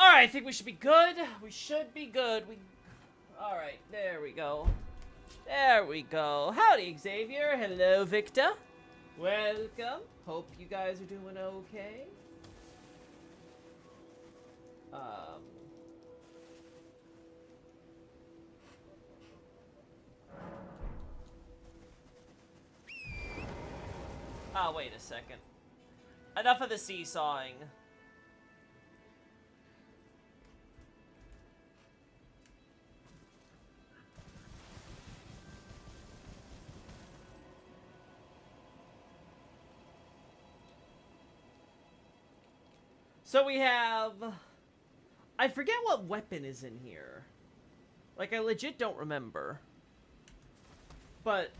Alright, I think we should be good. We should be good. Alright, there we go. There we go. Howdy, Xavier. Hello, Victor. Welcome. Hope you guys are doing okay. Oh, wait a second. Enough of the seesawing. So we have... I forget what weapon is in here. Like, I legit don't remember. But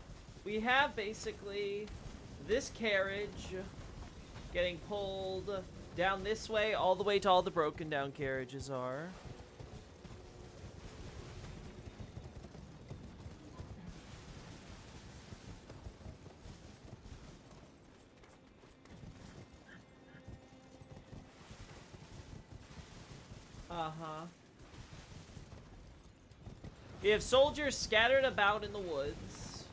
we have basically this carriage getting pulled down this way, all the way to all the broken down carriages are. Uh-huh. We have soldiers scattered about in the woods.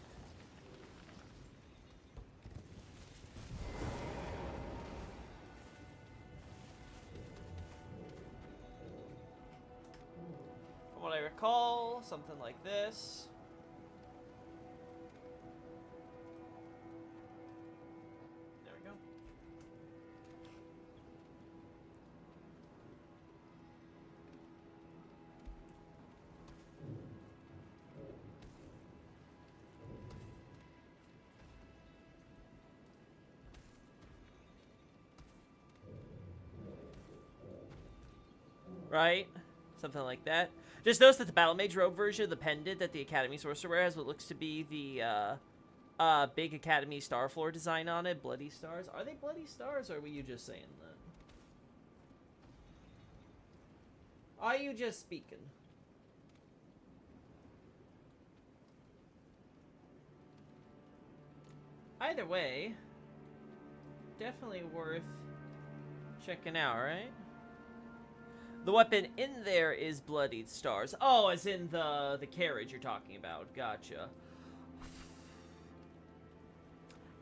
From what I recall, something like this. There we go. Right? Something like that. Just notice that the Battle Mage Robe version of the pendant that the Academy Sorcerer wear has what looks to be the big Academy star floor design on it. Bloody stars. Are they bloody stars, or were you just saying that? Are you just speaking? Either way, definitely worth checking out, right? The weapon in there is bloodied stars. Oh, as in the carriage you're talking about. Gotcha.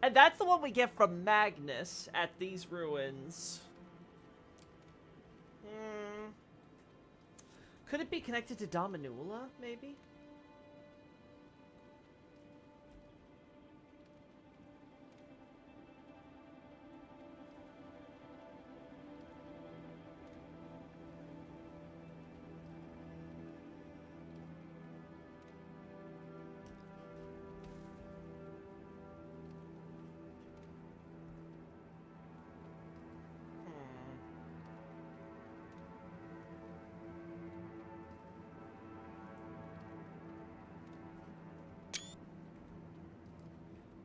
And that's the one we get from Magnus at these ruins. Could it be connected to Dominula, maybe?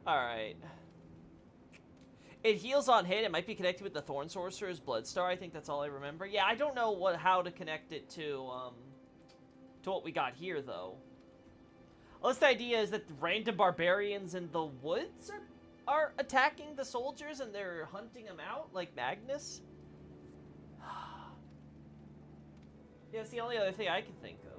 Alright. It heals on hit. It might be connected with the Thorn Sorcerer's Bloodstar. I think that's all I remember. Yeah, I don't know how to connect it to what we got here, though. Unless the idea is that random barbarians in the woods are attacking the soldiers and they're hunting them out, like Magnus. Yeah, it's the only other thing I can think of.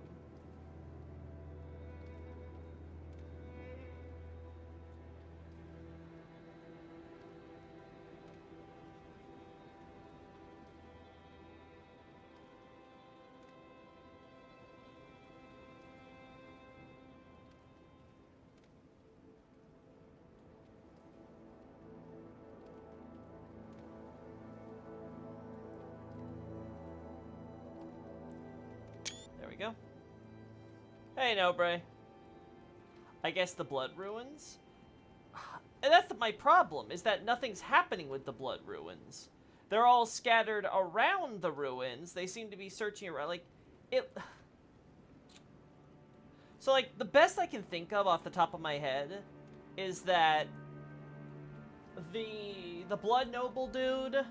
There we go. Hey, Nobre. I guess the Blood Ruins? And that's my problem, is that nothing's happening with the Blood Ruins. They're all scattered around the ruins. They seem to be searching around, like, it... So, like, the best I can think of off the top of my head is that the Blood Noble dude...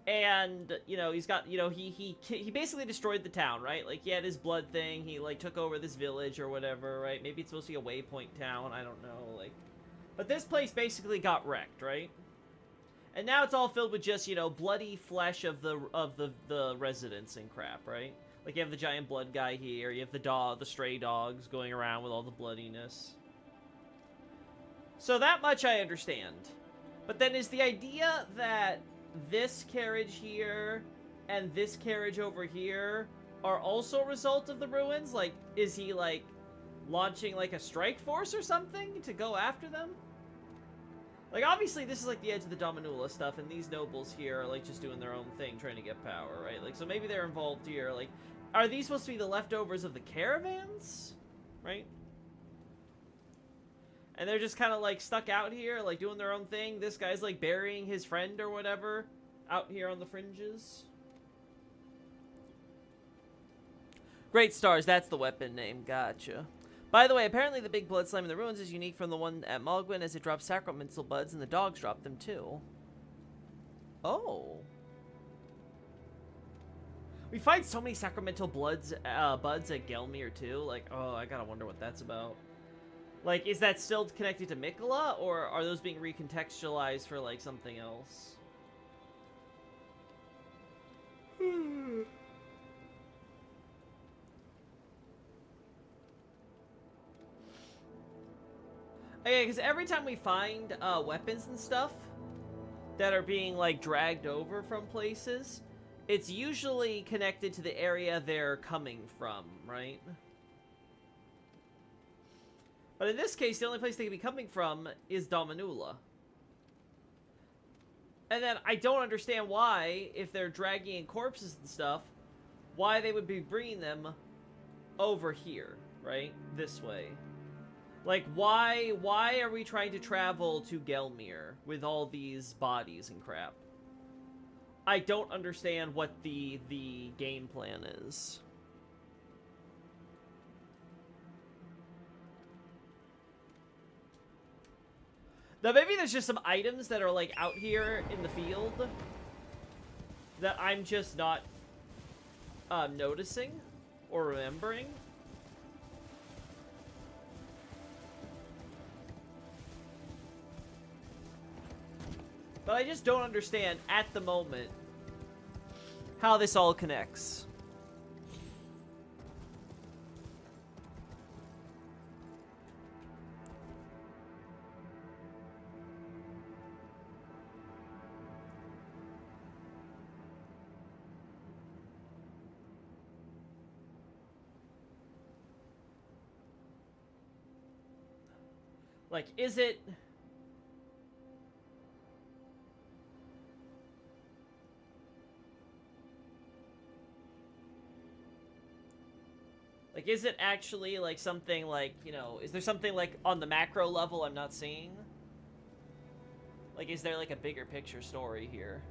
And, you know, he's got, you know, he basically destroyed the town, right? Like, he had his blood thing, he, like, took over this village or whatever, right? Maybe it's supposed to be a waypoint town, I don't know, like... But this place basically got wrecked, right? And now it's all filled with just, you know, bloody flesh of the residents and crap, right? Like, you have the giant blood guy here, you have the stray dogs going around with all the bloodiness. So that much I understand. But then is the idea that this carriage here and this carriage over here are also a result of the ruins? Like, is he, like, launching, like, a strike force or something to go after them? Like, obviously, this is, like, the edge of the Dominula stuff, and these nobles here are, like, just doing their own thing, trying to get power, right? Like, so maybe they're involved here. Like, are these supposed to be the leftovers of the caravans? Right? And they're just kind of, like, stuck out here, like, doing their own thing. This guy's, like, burying his friend or whatever out here on the fringes. Great Stars, that's the weapon name. Gotcha. By the way, apparently the big blood slime in the ruins is unique from the one at Malgwyn, as it drops sacramental buds, and the dogs drop them too. Oh. We find so many sacramental buds at Gelmir too. Like, oh, I gotta wonder what that's about. Like, is that still connected to Mikola, or are those being recontextualized for, like, something else? Okay, because every time we find weapons and stuff that are being, like, dragged over from places, it's usually connected to the area they're coming from, right? But in this case, the only place they could be coming from is Dominula. And then I don't understand why, if they're dragging in corpses and stuff, why they would be bringing them over here, right? This way. Like, why are we trying to travel to Gelmir with all these bodies and crap? I don't understand what the game plan is. Now, maybe there's just some items that are, like, out here in the field that I'm just not noticing or remembering. But I just don't understand, at the moment, how this all connects. Like, is it... Like, is it actually, like, something, like, you know, is there something, like, on the macro level I'm not seeing? Like, is there, like, a bigger picture story here?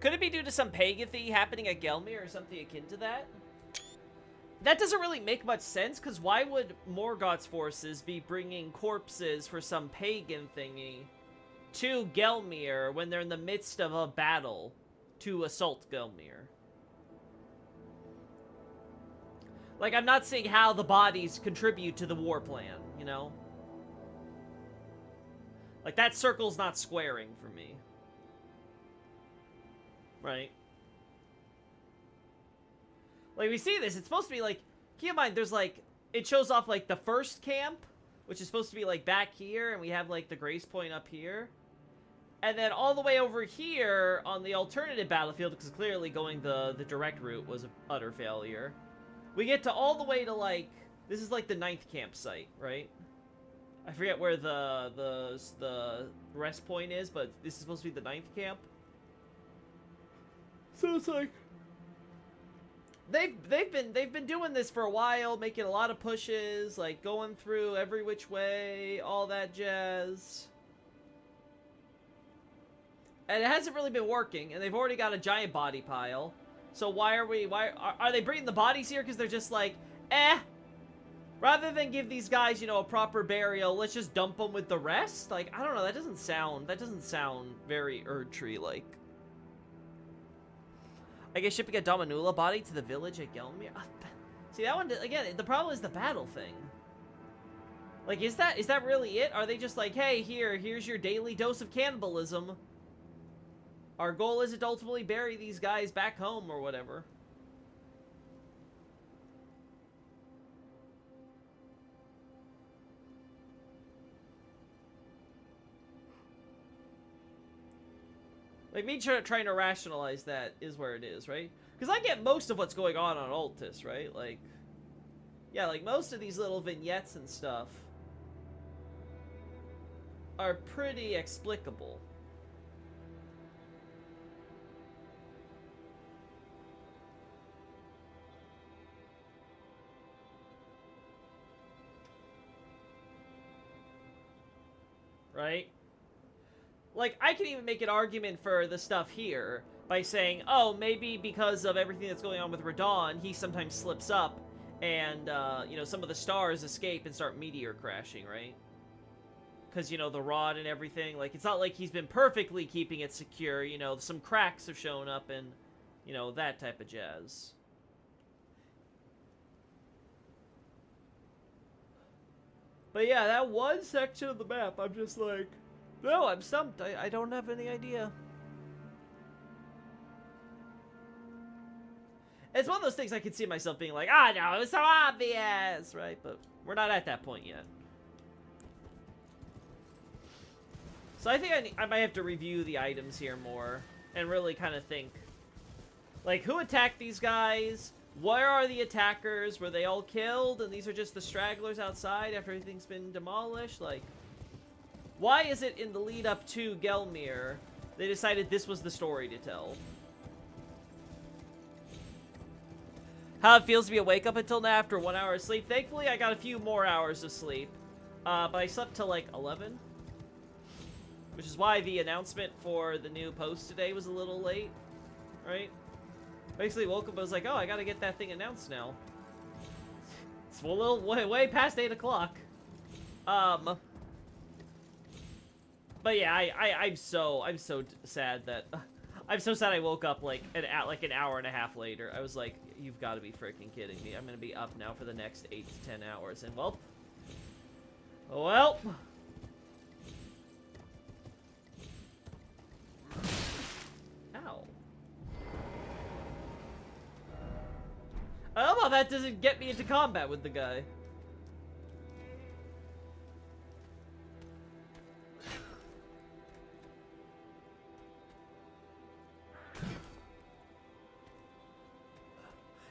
Could it be due to some pagan-thy happening at Gelmir or something akin to that? That doesn't really make much sense, because why would Morgoth's forces be bringing corpses for some pagan thingy to Gelmir when they're in the midst of a battle to assault Gelmir? Like, I'm not seeing how the bodies contribute to the war plan, you know? Like, that circle's not squaring for me. Right? Like, we see this, it's supposed to be, like, keep in mind, there's, like, it shows off, like, the first camp, which is supposed to be, like, back here, and we have, like, the Grace Point up here. And then all the way over here on the alternative battlefield, because clearly going the direct route was an utter failure. We get to all the way to, like, this is, like, the 9th campsite, right? I forget where the rest point is, but this is supposed to be the 9th camp. So it's like... They've been doing this for a while, making a lot of pushes, like, going through every which way, all that jazz. And it hasn't really been working, and they've already got a giant body pile. So why are they bringing the bodies here? Because they're just like, eh. Rather than give these guys, you know, a proper burial, let's just dump them with the rest? Like, I don't know, that doesn't sound very Erdtree-like. I guess shipping a Dominula body to the village at Gelmir. See, that one, again, the problem is the battle thing. Like, is that really it? Are they just like, hey, here's your daily dose of cannibalism. Our goal is to ultimately bury these guys back home or whatever. Like, me trying to rationalize that is where it is, right? Because I get most of what's going on Altus, right? Like, yeah, like, most of these little vignettes and stuff are pretty explicable. Right? Like, I can even make an argument for the stuff here by saying, oh, maybe because of everything that's going on with Radon, he sometimes slips up and, you know, some of the stars escape and start meteor crashing, right? Because, you know, the rod and everything, like, it's not like he's been perfectly keeping it secure, you know, some cracks have shown up and, you know, that type of jazz. But yeah, that one section of the map, I'm just like, no, I'm stumped. I don't have any idea. It's one of those things I could see myself being like, ah, no, it was so obvious, right? But we're not at that point yet. So I think I might have to review the items here more and really kind of think, like, who attacked these guys? Where are the attackers? Were they all killed? And these are just the stragglers outside after everything's been demolished? Like, why is it in the lead up to Gelmir they decided this was the story to tell? How it feels to be awake up until now after 1 hour of sleep. Thankfully, I got a few more hours of sleep. But I slept till like 11. Which is why the announcement for the new post today was a little late. Right? Basically woke up and was like, oh, I gotta get that thing announced now. It's a little way past 8 o'clock. But yeah, I'm so sad that I'm so sad I woke up like an hour and a half later. I was like, you've got to be freaking kidding me. I'm gonna be up now for the next 8 to 10 hours, and well, ow. I don't know how that doesn't get me into combat with the guy.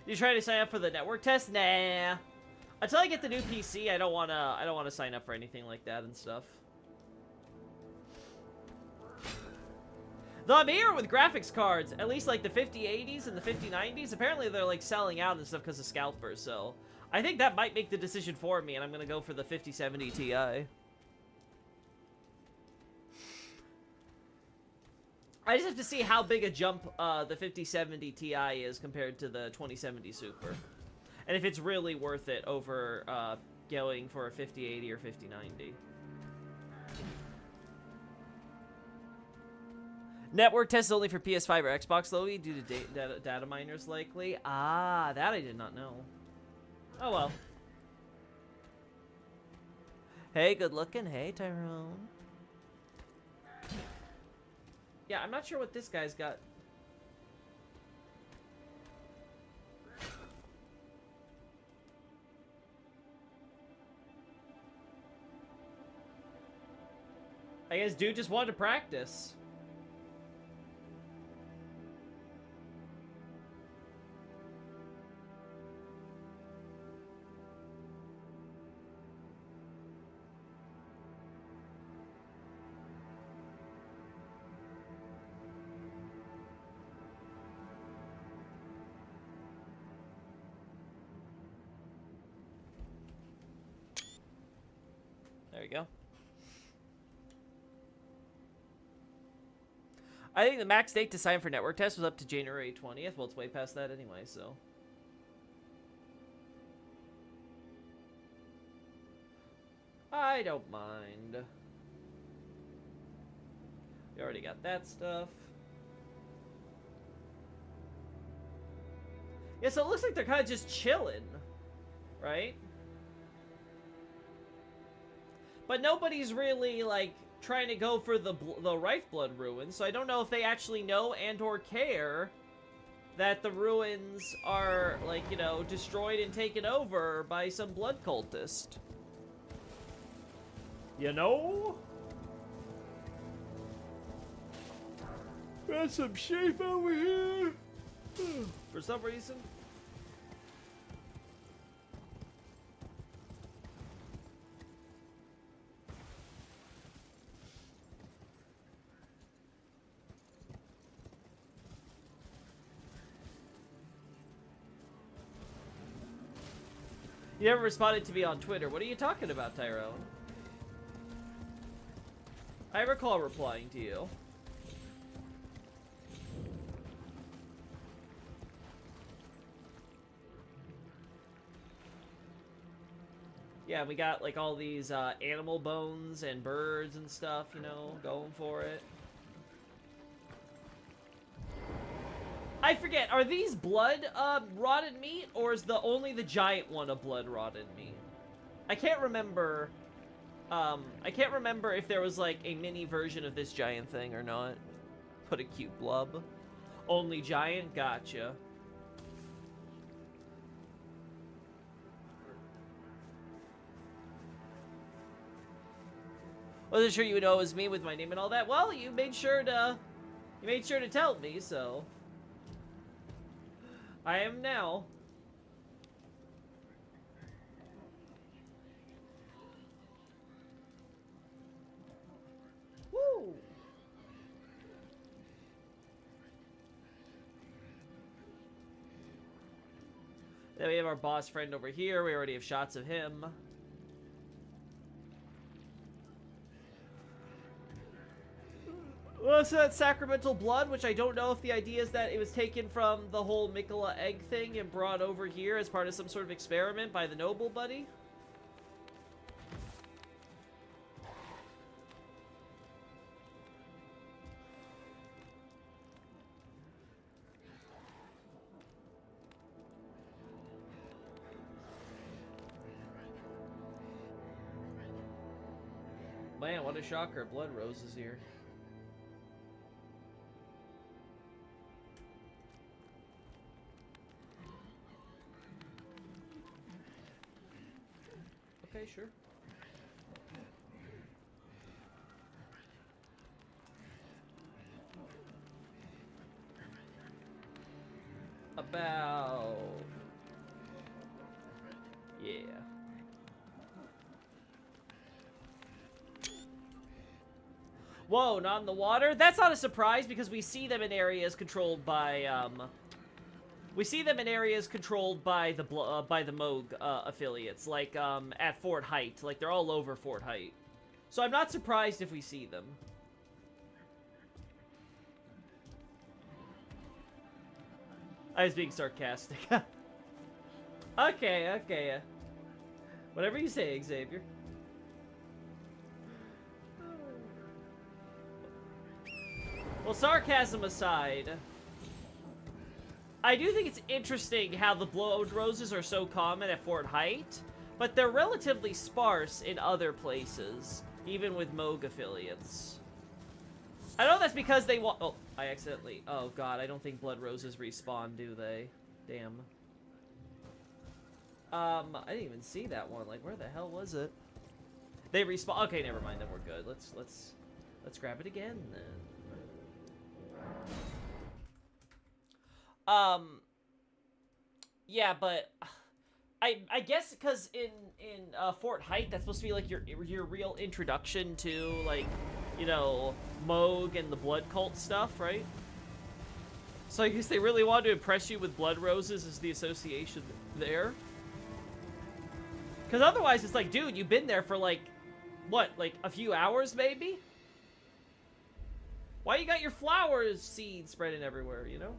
You trying to sign up for the network test? Nah. Until I get the new PC, I don't wanna sign up for anything like that and stuff. Though I'm here with graphics cards, at least like the 5080s and the 5090s, apparently they're like selling out and stuff because of scalpers, so I think that might make the decision for me, and I'm gonna go for the 5070 Ti. I just have to see how big a jump the 5070 Ti is compared to the 2070 Super. And if it's really worth it over going for a 5080 or 5090. Network test is only for PS5 or Xbox, Lowy, due to data miners likely. Ah, that I did not know. Oh well. Hey, good looking. Hey, Tyrone. Yeah, I'm not sure what this guy's got. I guess dude just wanted to practice. There we go. I think the max date to sign for network test was up to January 20th. Well, it's way past that anyway, so. I don't mind. We already got that stuff. Yeah, so it looks like they're kind of just chilling, right? But nobody's really, like, trying to go for the Rifeblood ruins, so I don't know if they actually know and or care that the ruins are, like, you know, destroyed and taken over by some blood cultist. You know? Got some shape over here. For some reason. You never responded to me on Twitter. What are you talking about, Tyrone? I recall replying to you. Yeah, we got, like, all these animal bones and birds and stuff, you know, going for it. I forget, are these blood rotted meat, or is only the giant one a blood rotted meat? I can't remember. I can't remember if there was, like, a mini version of this giant thing or not. Put a cute blub. Only giant? Gotcha. Wasn't sure you would know it was me with my name and all that. Well, you made sure to tell me, so I am now. Woo! Then we have our boss friend over here. We already have shots of him. Well, so that's sacramental blood, which I don't know if the idea is that it was taken from the whole Mikola egg thing and brought over here as part of some sort of experiment by the noble buddy. Man, what a shocker. Blood roses here. Okay, sure. About... yeah. Whoa, not in the water? That's not a surprise because we see them in areas controlled by, we see them in areas controlled by the Moog affiliates, like at Fort Height. Like, they're all over Fort Height. So I'm not surprised if we see them. I was being sarcastic. Okay, okay. Whatever you say, Xavier. Well, sarcasm aside, I do think it's interesting how the blood roses are so common at Fort Height, but they're relatively sparse in other places, even with Moog affiliates. I know that's because they want... oh, I accidentally... oh god, I don't think blood roses respawn, do they? Damn. I didn't even see that one. Like, where the hell was it? They respawn... okay, never mind, then we're good. Let's grab it again, then. Yeah, but I guess because in Fort Height, that's supposed to be like your real introduction to, like, you know, Moog and the blood cult stuff, right? So I guess they really wanted to impress you with blood roses as the association there. Because otherwise it's like, dude, you've been there for like, what, like a few hours maybe? Why you got your flowers seeds spreading everywhere, you know?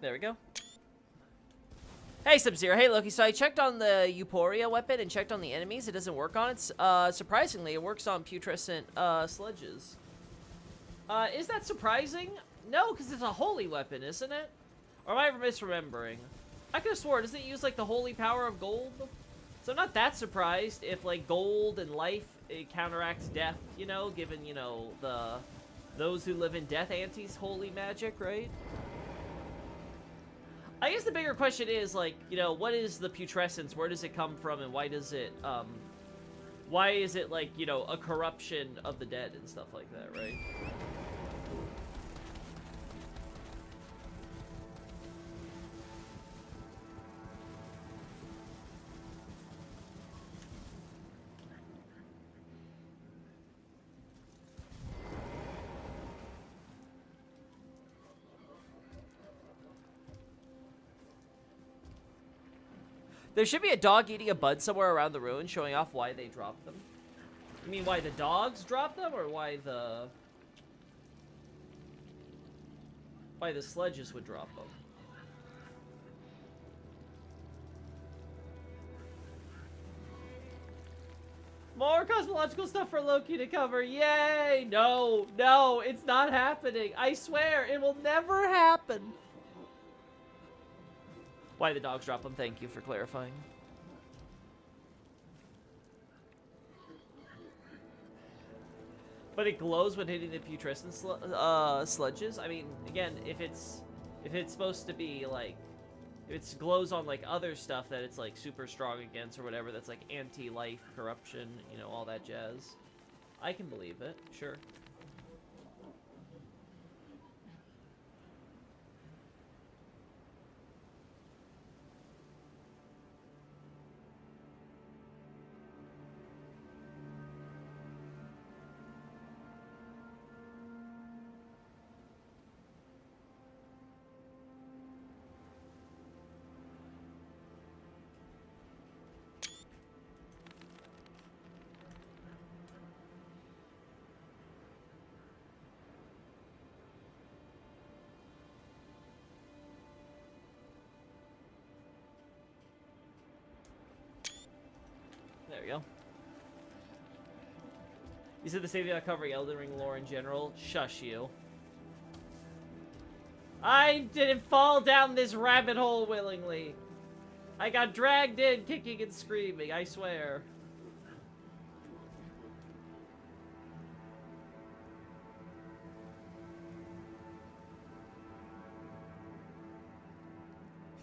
There we go. Hey, Sub-Zero. Hey, Loki. So I checked on the Euphoria weapon and checked on the enemies. It doesn't work on it. Surprisingly, it works on putrescent sledges. Is that surprising? No, because it's a holy weapon, isn't it? Or am I misremembering? I could have sworn, doesn't it use, like, the holy power of gold? So I'm not that surprised if, like, gold and life, it counteracts death, you know, given, you know, those who live in death anti's holy magic, right? I guess the bigger question is, like, you know, what is the putrescence? Where does it come from, and why is it, like, you know, a corruption of the dead and stuff like that, right? There should be a dog eating a bud somewhere around the ruin showing off why they dropped them. You mean why the dogs dropped them, or why the sledges would drop them? More cosmological stuff for Loki to cover. Yay! No, no, it's not happening. I swear, it will never happen. Why the dogs drop them? Thank you for clarifying. But it glows when hitting the putrescent sledges. I mean, again, if it's supposed to be like, if it glows on like other stuff that it's like super strong against or whatever, that's like anti-life, corruption, you know, all that jazz, I can believe it. Sure. There we go. You said the same thing about covering Elden Ring lore in general. Shush you. I didn't fall down this rabbit hole willingly. I got dragged in kicking and screaming, I swear.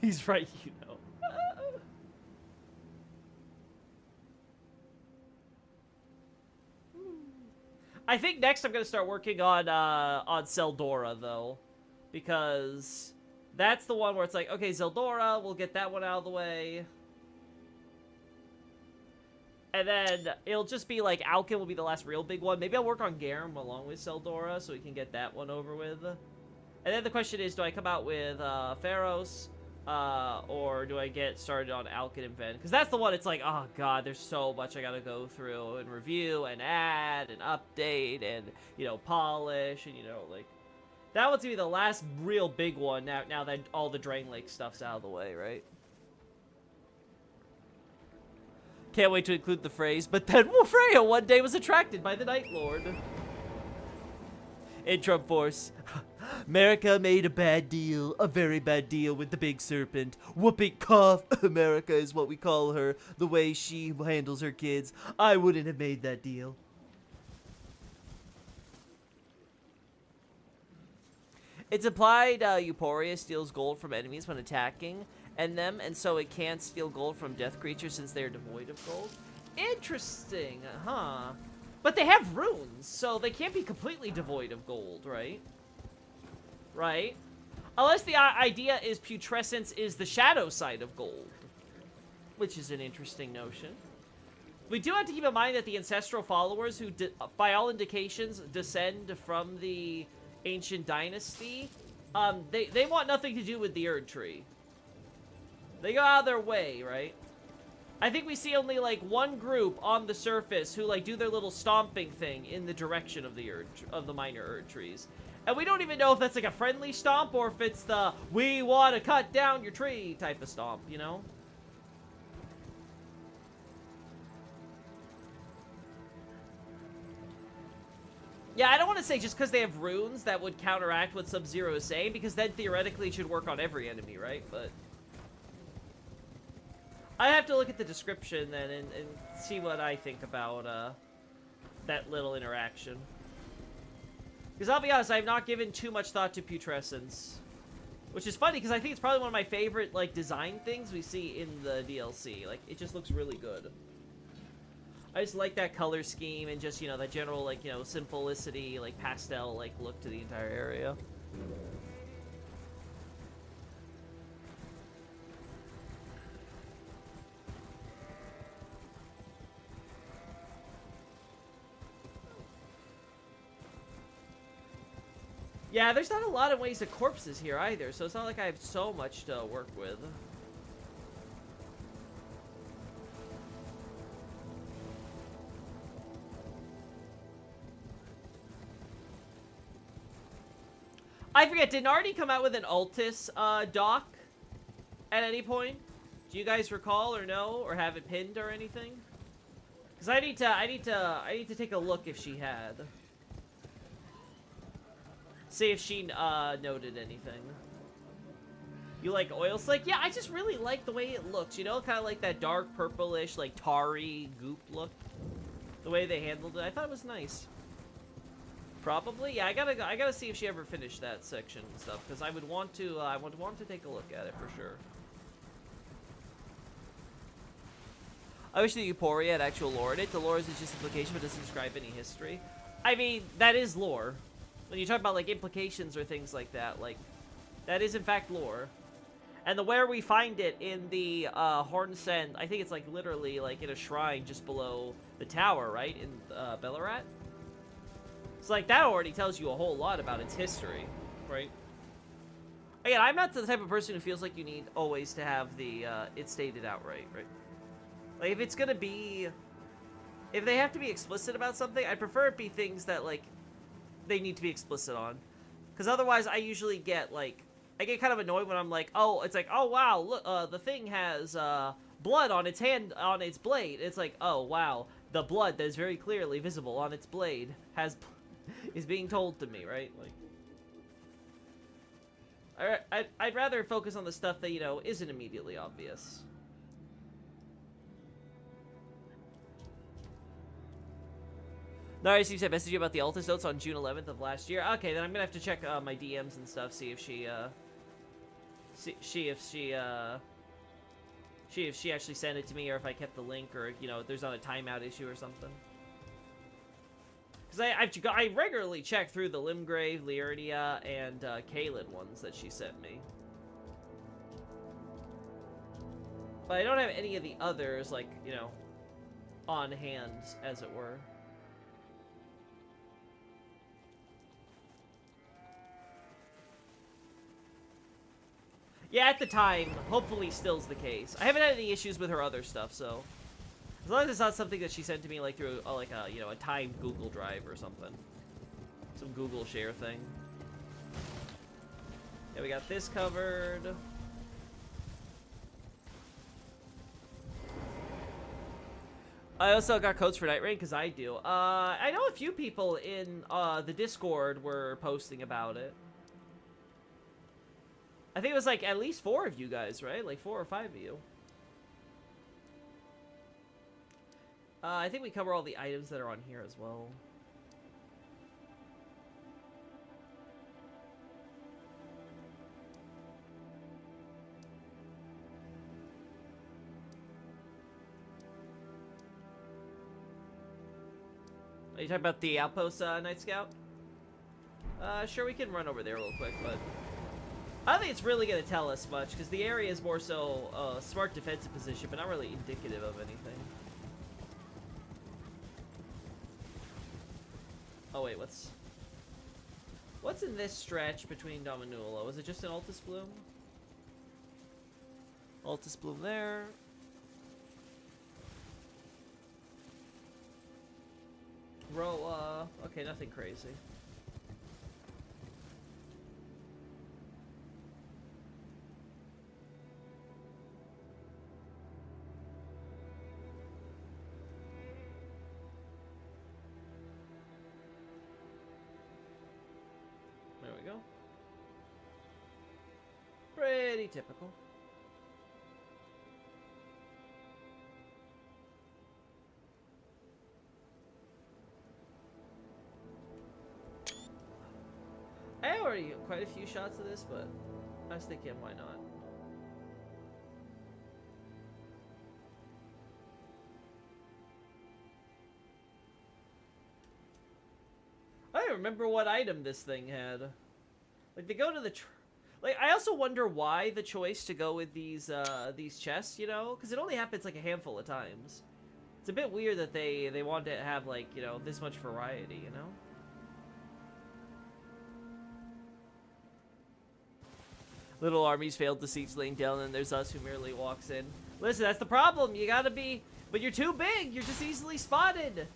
He's right, you know. I think next I'm gonna start working on Zeldora though, because that's the one where it's like, okay, Zeldora, we'll get that one out of the way, and then it'll just be like Alkin will be the last real big one. Maybe I'll work on Garum along with Zeldora so we can get that one over with. And then the question is, do I come out with Pharos? Or do I get started on Alkin and Ven? Because that's the one, it's like, oh god, there's so much I gotta go through and review and add and update and, you know, polish and, you know, like, that one's gonna be the last real big one now that all the Drain Lake stuff's out of the way, right? Can't wait to include the phrase, but then Freya one day was attracted by the Night Lord. In Trump Force. America made a bad deal, a very bad deal with the big serpent. Whooping cough. America is what we call her, the way she handles her kids. I wouldn't have made that deal. It's implied Euphoria steals gold from enemies when attacking them, and so it can't steal gold from death creatures since they are devoid of gold. Interesting, huh? But they have runes, so they can't be completely devoid of gold, right? Right? Unless the idea is putrescence is the shadow side of gold, which is an interesting notion. We do have to keep in mind that the ancestral followers who, by all indications, descend from the ancient dynasty, they want nothing to do with the Erd Tree. They go out of their way, right? I think we see only, like, one group on the surface who, like, do their little stomping thing in the direction of the minor Erd trees. And we don't even know if that's, like, a friendly stomp or if it's the, we want to cut down your tree type of stomp, you know? Yeah, I don't want to say just because they have runes that would counteract what Sub-Zero is saying, because then theoretically it should work on every enemy, right? But I have to look at the description then and see what I think about that little interaction. Because I'll be honest, I have not given too much thought to putrescence. Which is funny, because I think it's probably one of my favorite, like, design things we see in the DLC. Like, it just looks really good. I just like that color scheme and just, you know, that general, like, you know, simplicity, like, pastel, like, look to the entire area. Yeah, there's not a lot of ways of corpses here either, so it's not like I have so much to work with. I forget, did Nardi come out with an Altus doc at any point? Do you guys recall or know or have it pinned or anything? Because I need to take a look if she had. See if she noted anything. You like oil slick? Yeah, I just really like the way it looks. You know, kind of like that dark purplish, like tarry goop look. The way they handled it, I thought it was nice. Probably, yeah. I gotta see if she ever finished that section and stuff, because I would want to. I would want to take a look at it for sure. I wish the Euphoria had actual lore in it. The lore is just implication, but doesn't describe any history. I mean, that is lore. When you talk about like implications or things like that, like that is in fact lore. And the where we find it in the Hornsend, I think it's like literally like in a shrine just below the tower, right? In Bellarat. So, like, that already tells you a whole lot about its history, right? Again, I'm not the type of person who feels like you need always to have the, it stated outright, right? Like, if it's gonna be... If they have to be explicit about something, I prefer it be things that, like, they need to be explicit on. Because otherwise, I usually get, like... I get kind of annoyed when I'm like, oh, it's like, oh, wow, look, the thing has, blood on its hand, on its blade. It's like, oh, wow, the blood that is very clearly visible on its blade has... is being told to me, right? Like, I'd rather focus on the stuff that, you know, isn't immediately obvious. No, I see. I messaged you about the Altus notes on June 11th of last year. Okay, then I'm gonna have to check my DMs and stuff, see if she actually sent it to me, or if I kept the link, or you know, there's not a timeout issue or something. Because I regularly check through the Limgrave, Liurnia, and Caelid ones that she sent me. But I don't have any of the others, like, you know, on hand, as it were. Yeah, at the time, hopefully still's the case. I haven't had any issues with her other stuff, so... As long as it's not something that she sent to me, like, through, like, a, you know, a timed Google Drive or something. Some Google share thing. Yeah, we got this covered. I also got codes for Night Rain, because I do. I know a few people in, the Discord were posting about it. I think it was, like, at least 4 of you guys, right? Like, 4 or 5 of you. I think we cover all the items that are on here as well. Are you talking about the outpost, Night Scout? Sure, we can run over there real quick, but... I don't think it's really going to tell us much, because the area is more so smart defensive position, but not really indicative of anything. Oh wait, what's in this stretch between Dominulo? Was it just an Altus Bloom? Altus Bloom there. Okay, nothing crazy. There we go. Pretty typical. I already got quite a few shots of this, but I was thinking, why not? I don't remember what item this thing had. Like, they go to the... Like, I also wonder why the choice to go with these chests, you know? Because it only happens, like, a handful of times. It's a bit weird that they want to have, like, you know, this much variety, you know? Little armies failed to siege Lane Dale, and there's us who merely walks in. Listen, that's the problem. You gotta be... But you're too big. You're just easily spotted.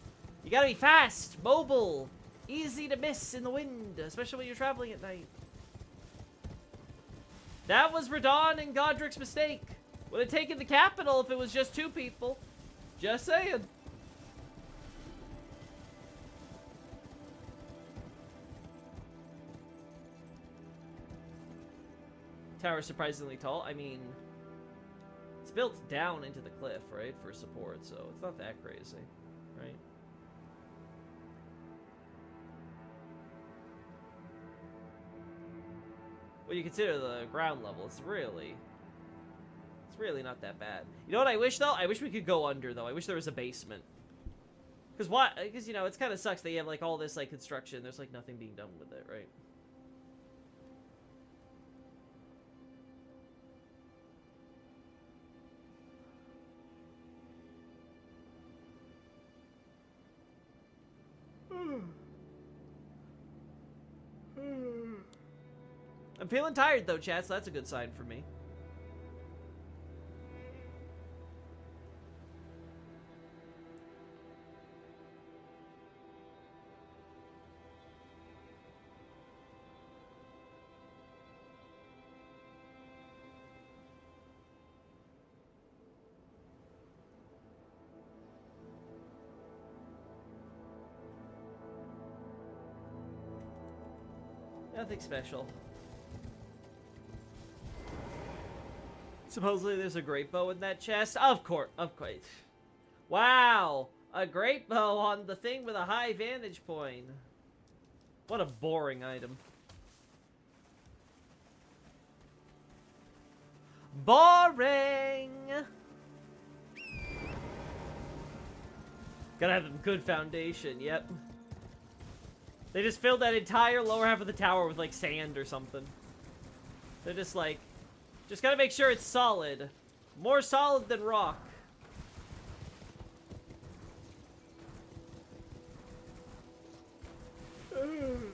You gotta be fast, mobile, easy to miss in the wind, especially when you're traveling at night. That was Radon and Godric's mistake. Would have taken the capital if it was just 2 people. Just saying. Tower surprisingly tall. I mean, it's built down into the cliff, right, for support, so it's not that crazy, right? When you consider the ground level, it's really not that bad. You know what I wish, though? I wish we could go under, though. I wish there was a basement. Because, you know, it kind of sucks that you have, like, all this, like, construction. There's, like, nothing being done with it, right? I'm feeling tired, though, chat, so that's a good sign for me. Nothing special. Supposedly there's a great bow in that chest. Of course. Wow. A great bow on the thing with a high vantage point. What a boring item. Boring! Gotta have a good foundation, yep. They just filled that entire lower half of the tower with, like, sand or something. They're just like, just gotta make sure it's solid. More solid than rock. Ooh.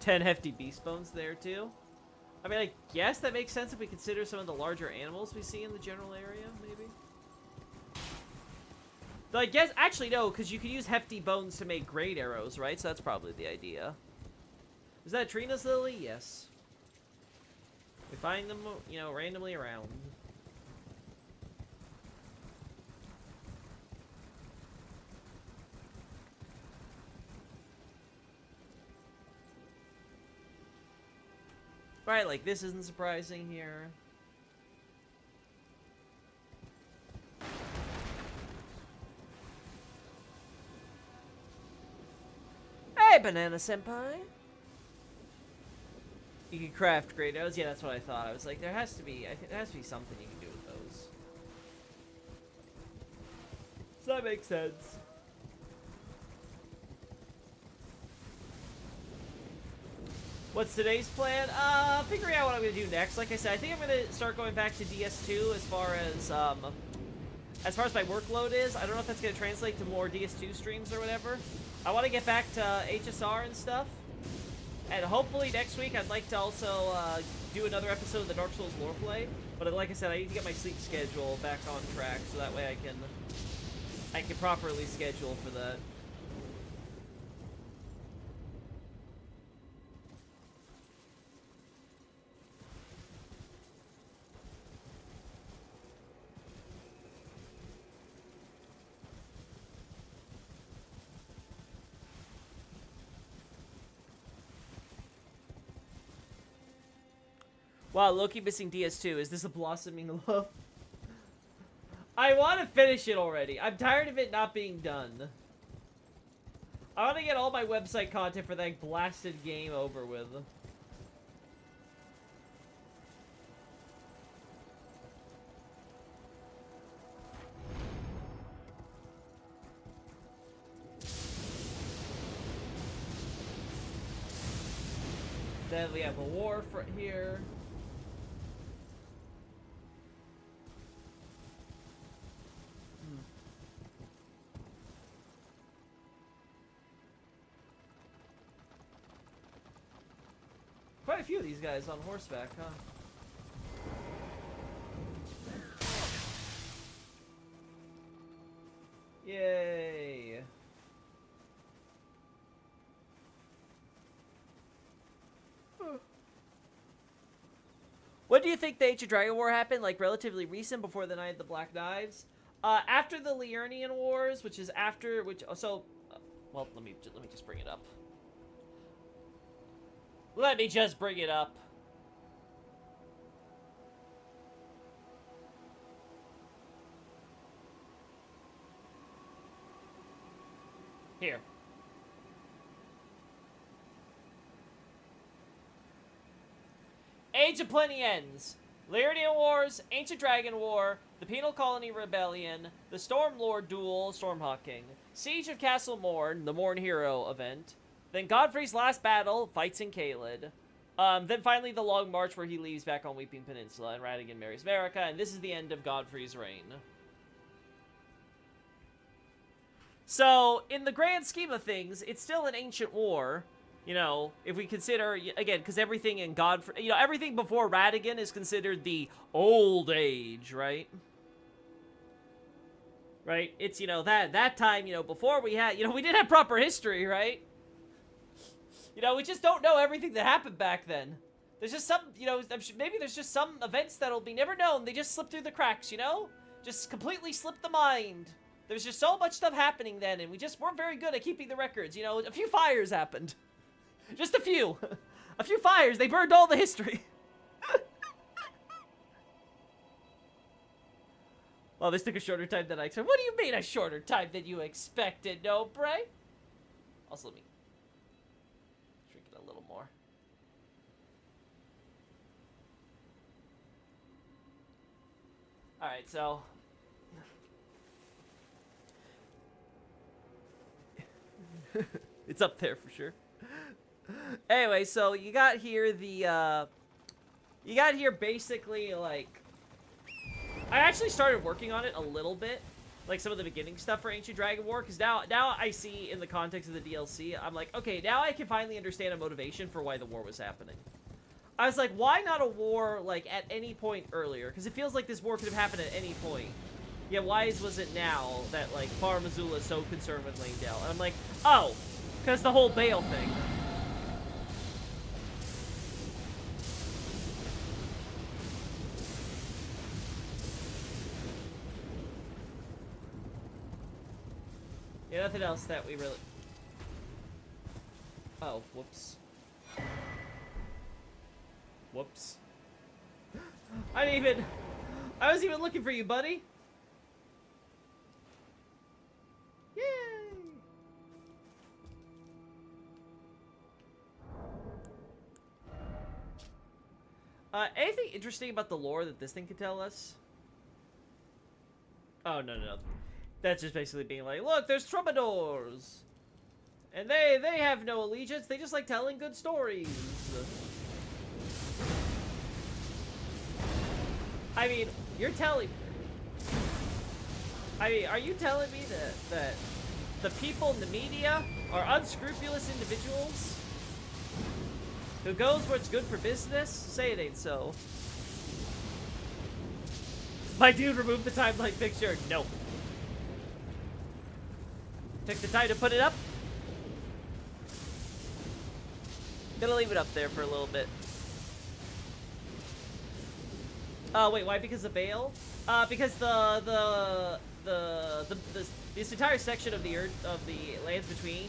10 hefty beast bones there, too. I mean, I guess that makes sense if we consider some of the larger animals we see in the general area, maybe. Though I guess, actually no, because you can use hefty bones to make great arrows, right? So that's probably the idea. Is that Trina's lily? Yes. We find them, you know, randomly around. Right, like this isn't surprising here. Hey, Banana Senpai! You can craft great arrows? Yeah, that's what I thought. I was like, there has to be, I think there has to be something you can do with those. So that makes sense. What's today's plan? Figuring out what I'm gonna do next. Like I said, I think I'm gonna start going back to DS2 as far as my workload is. I don't know if that's gonna translate to more DS2 streams or whatever. I want to get back to HSR and stuff. And hopefully next week I'd like to also do another episode of the Dark Souls lore play, but like I said, I need to get my sleep schedule back on track so that way I can properly schedule for that. Wow, Loki missing DS2. Is this a blossoming love? I want to finish it already. I'm tired of it not being done. I want to get all my website content for that blasted game over with. Then we have a war for here. Quite a few of these guys on horseback, huh? Yay! When do you think the Ancient Dragon War happened? Like, relatively recent, before the Night of the Black Knives? After the Liurnian Wars, which is after, well, let me just bring it up. Let me just bring it up. Here. Age of Plenty ends. Liurnian Wars, Ancient Dragon War, the Penal Colony Rebellion, the Stormlord Duel, Stormhawk King, Siege of Castle Morn, the Morn Hero event, then Godfrey's last battle, fights in Caelid, then finally the Long March where he leaves back on Weeping Peninsula and Ratigan marries Marika, and this is the end of Godfrey's reign. So, in the grand scheme of things, it's still an ancient war. You know, if we consider, again, because everything in Godfrey, you know, everything before Ratigan is considered the old age, right? Right? It's, you know, that time, you know, before we had, you know, we didn't have proper history, right? You know, we just don't know everything that happened back then. There's just some, you know, maybe there's just some events that'll be never known. They just slip through the cracks, you know? Just completely slip the mind. There's just so much stuff happening then, and we just weren't very good at keeping the records, you know? A few fires happened. Just a few. A few fires. They burned all the history. Well, this took a shorter time than I expected. What do you mean a shorter time than you expected, no, Bray? Also, let me drink it a little more. Alright, so... it's up there for sure. Anyway, so you got here the, you got here basically, like, I actually started working on it a little bit, like some of the beginning stuff for Ancient Dragon War, because now I see in the context of the DLC, I'm like, okay, now I can finally understand a motivation for why the war was happening. I was like, why not a war, like, at any point earlier? Because it feels like this war could have happened at any point. Yeah, why was it now that, like, Far Missoula is so concerned with Lanedale? And I'm like, oh, because the whole Bale thing. Yeah, nothing else that we really... Oh, whoops. Whoops. I was even looking for you, buddy. Yay! Anything interesting about the lore that this thing could tell us? Oh, no. That's just basically being like, look, there's troubadours. And they have no allegiance. They just like telling good stories. I mean, you're telling... I mean, are you telling me that the people in the media are unscrupulous individuals? Who goes where it's good for business? Say it ain't so. My dude, remove the timeline picture. No. Took the time to put it up. Gonna leave it up there for a little bit. Wait, why? Because of Bale? Because this entire section of the Earth, of the Lands Between,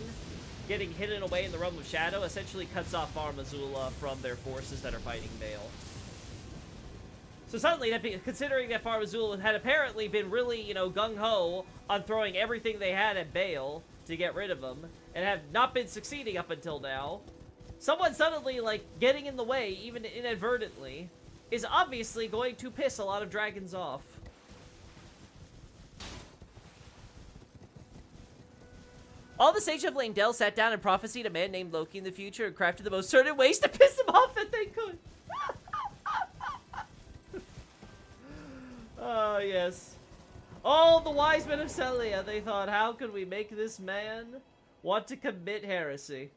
getting hidden away in the Realm of Shadow, essentially cuts off Far Missoula from their forces that are fighting Bale. So suddenly, considering that Far Missoula had apparently been really, you know, gung-ho on throwing everything they had at Bale to get rid of him, and have not been succeeding up until now, someone suddenly, like, getting in the way, even inadvertently, is obviously going to piss a lot of dragons off. All the sages of Leyndell sat down and prophesied a man named Loki in the future and crafted the most certain ways to piss him off that they could. Oh, yes. All the wise men of Celia, they thought, how could we make this man want to commit heresy?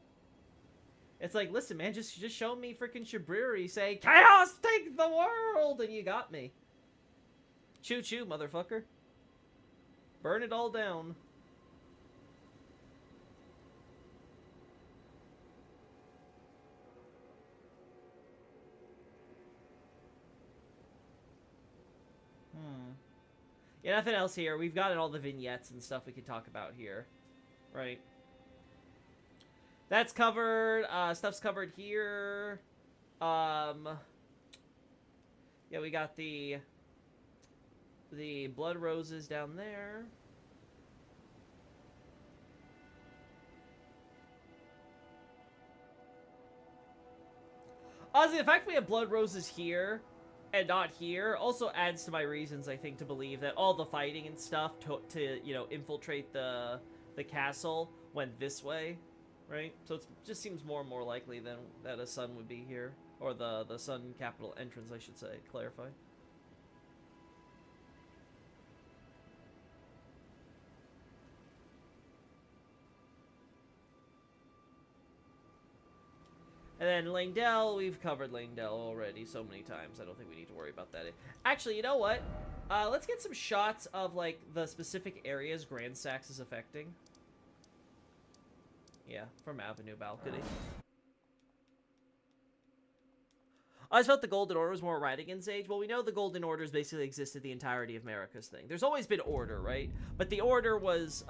It's like, listen, man, just show me freaking Shabriri, say, chaos take the world, and you got me. Choo-choo, motherfucker. Burn it all down. Yeah, nothing else here. We've got all the vignettes and stuff we could talk about here. Right. That's covered. Stuff's covered here. Yeah, we got the blood roses down there. Honestly, the fact we have blood roses here and not here also adds to my reasons, I think, to believe that all the fighting and stuff to you know, infiltrate the castle went this way, right? So it just seems more and more likely than that a sun would be here, or the sun capital entrance, I should say. Clarify. And then Leyndell, we've covered Leyndell already so many times, I don't think we need to worry about that. Actually, you know what? Let's get some shots of, like, the specific areas Grand Sax is affecting. Yeah, from Avenue Balcony. I always felt the Golden Order was more Radigan's age. Well, we know the Golden Order's basically existed the entirety of America's thing. There's always been order, right? But the order was,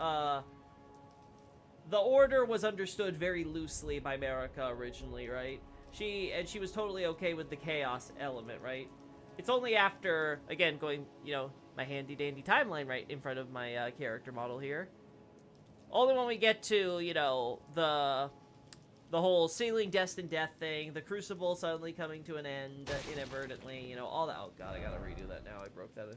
the Order was understood very loosely by America originally, right? She was totally okay with the chaos element, right? It's only after, again, going, you know, my handy-dandy timeline right in front of my character model here. Only when we get to, you know, the whole sealing destined death thing, the Crucible suddenly coming to an end inadvertently, you know, all that. Oh, God, I gotta redo that now. I broke that in.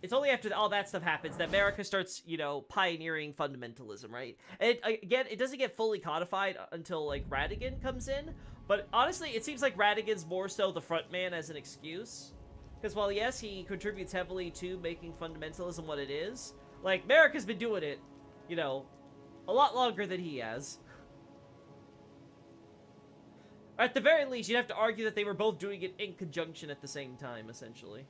It's only after all that stuff happens that America starts, you know, pioneering fundamentalism, right? And again, it doesn't get fully codified until, like, Radigan comes in, but honestly, it seems like Radigan's more so the front man as an excuse. Because while, yes, he contributes heavily to making fundamentalism what it is, like, America's been doing it, you know, a lot longer than he has. At the very least, you'd have to argue that they were both doing it in conjunction at the same time, essentially.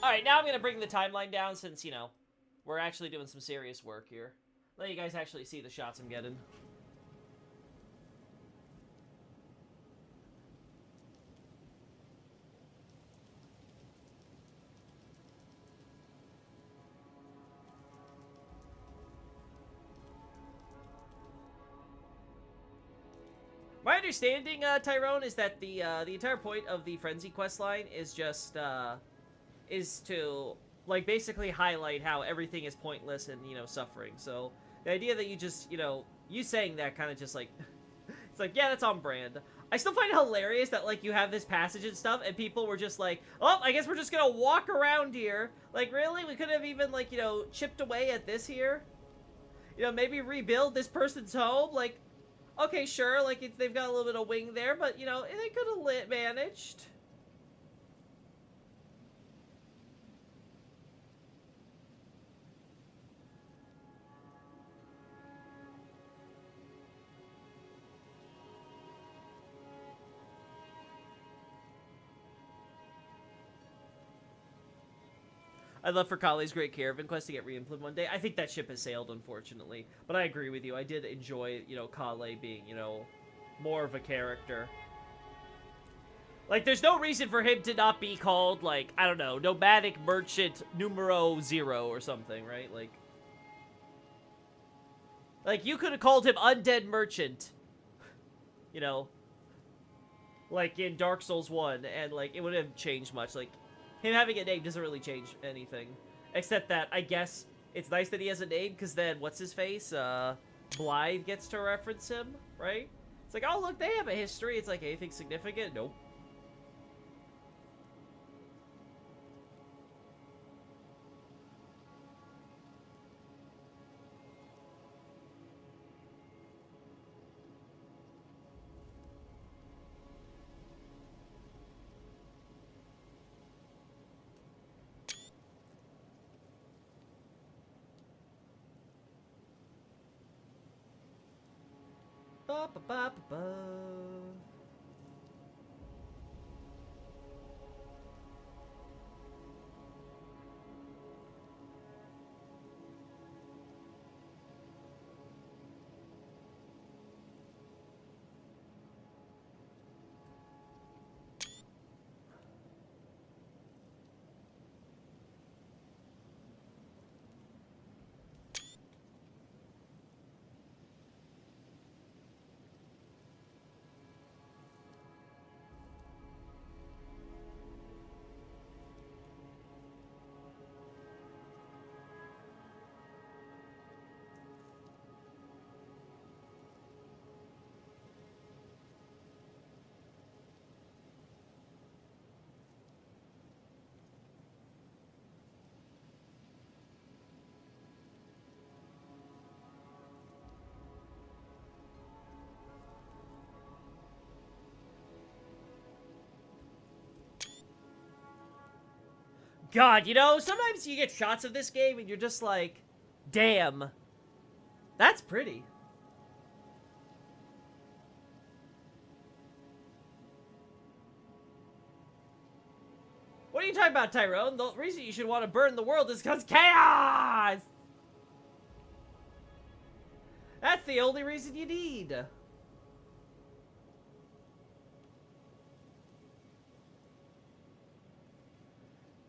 Alright, now I'm going to bring the timeline down since, you know, we're actually doing some serious work here. Let you guys actually see the shots I'm getting. My understanding, Tyrone, is that the entire point of the Frenzy questline is just, is to, like, basically highlight how everything is pointless and, you know, suffering. So, the idea that you just, you know, you saying that kind of just, like, it's like, yeah, that's on brand. I still find it hilarious that, like, you have this passage and stuff, and people were just like, oh, I guess we're just gonna walk around here. Like, really? We could have even, like, you know, chipped away at this here? You know, maybe rebuild this person's home. Like, okay, sure, like, they've got a little bit of wing there, but, you know, they could have managed. I'd love for Kali's Great Caravan Quest to get re-implemented one day. I think that ship has sailed, unfortunately. But I agree with you. I did enjoy, you know, Kale being, you know, more of a character. Like, there's no reason for him to not be called, like, I don't know, Nomadic Merchant Numero 0 or something, right? Like you could have called him Undead Merchant, you know, like in Dark Souls 1, and, like, it wouldn't have changed much. Like, him having a name doesn't really change anything. Except that, I guess, it's nice that he has a name, because then, what's-his-face? Blythe gets to reference him, right? It's like, oh, look, they have a history. It's like, anything significant? Nope. Ba ba ba ba ba. God, you know, sometimes you get shots of this game and you're just like, damn, that's pretty. What are you talking about, Tyrone? The reason you should want to burn the world is because chaos! That's the only reason you need.